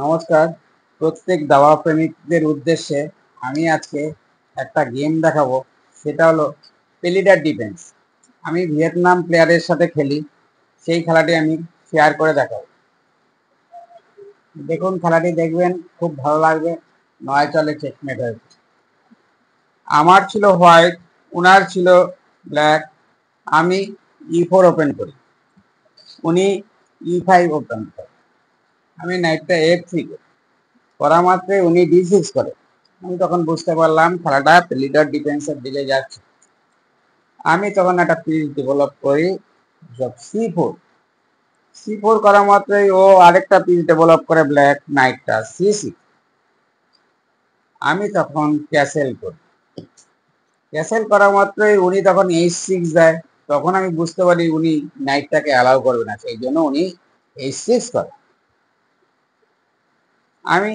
নমস্কার। প্রত্যেক দাবা প্রেমিকদের উদ্দেশ্যে আমি আজকে একটা গেম দেখাবো। সেটা হলো পেলিডার ডিফেন্স। আমি ভিয়েতনাম প্লেয়ারের সাথে খেলি, সেই খেলাটি আমি শেয়ার করে দেখাবো। দেখুন, খেলাটি দেখবেন, খুব ভালো লাগবে। 9 চলে চেকমেট হয়েছে। আমার ছিল হোয়াইট, উনার ছিল ব্ল্যাক। আমি E4 ওপেন করি, উনি E5 ওপেন করে। আমি নাইটটা F3 করি, করা মাত্রই উনি D6 করে। আমি তখন বুঝতে পারলাম খেলাটা লিডার ডিফেন্সের দিকে যাচ্ছে। আমি তখন একটা পিস ডেভেলপ করি, C4 করা মাত্রই ও আরেকটা পিস ডেভেলপ করে ব্ল্যাক, নাইটটা C6। আমি তখন ক্যাসেল করি, ক্যাসেল করা মাত্রই উনি তখন H6 দেয়। তখন আমি বুঝতে পারি উনি নাইটটাকে অ্যালাউ করবে না, সেই জন্য উনি H6 করে। আমি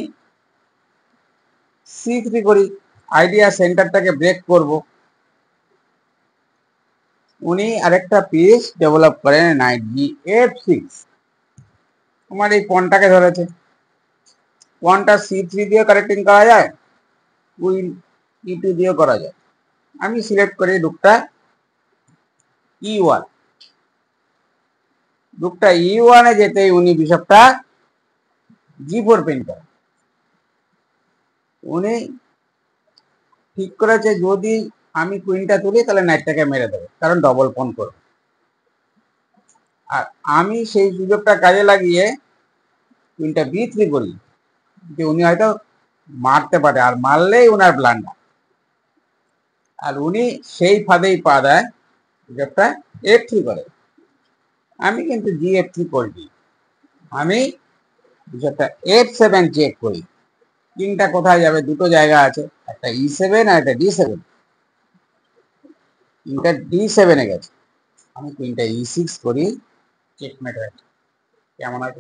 C3 করি, আইডিয়া সেন্টারটাকে ব্রেক করব। উনি আরেকটা পিস ডেভেলপ করেন, নাইট F6। আমার এই পনটাকে ধরেছে, পনটা C3 দিয়ে কারেক্টিং করা যায়, কুইন E2 দিয়েও করা যায়। আমি সিলেক্ট করি রুকটা E1। রুকটা E1 এ যেতেই উনি বিশপটা G4 পেন করে। উনি ঠিক করেছে যদি আমি কুইনটা তুলি তাহলে নাইটটাকে মেরে দেবে, কারণ ডবল পন করবে। আর আমি সেই সুযোগটা কাজে লাগিয়ে কুইনটা B3 করি, যে উনি হয়তো মারতে পারে, আর মারলেই উনার ব্লান্ডার। আর উনি সেই ফাঁদেই পা দেয়, বিশপটা F3 করে। আমি কিন্তু G8 করি, আমি বিশপটা F7 চেক করি। কিংটা কোথায় যাবে, দুটো জায়গা আছে, একটা E7 আর একটা D7। কিংটা D7 এ গেছে, আমি কুইনটা E6 করি, চেকমেট হয়েছে। কেমন হয়?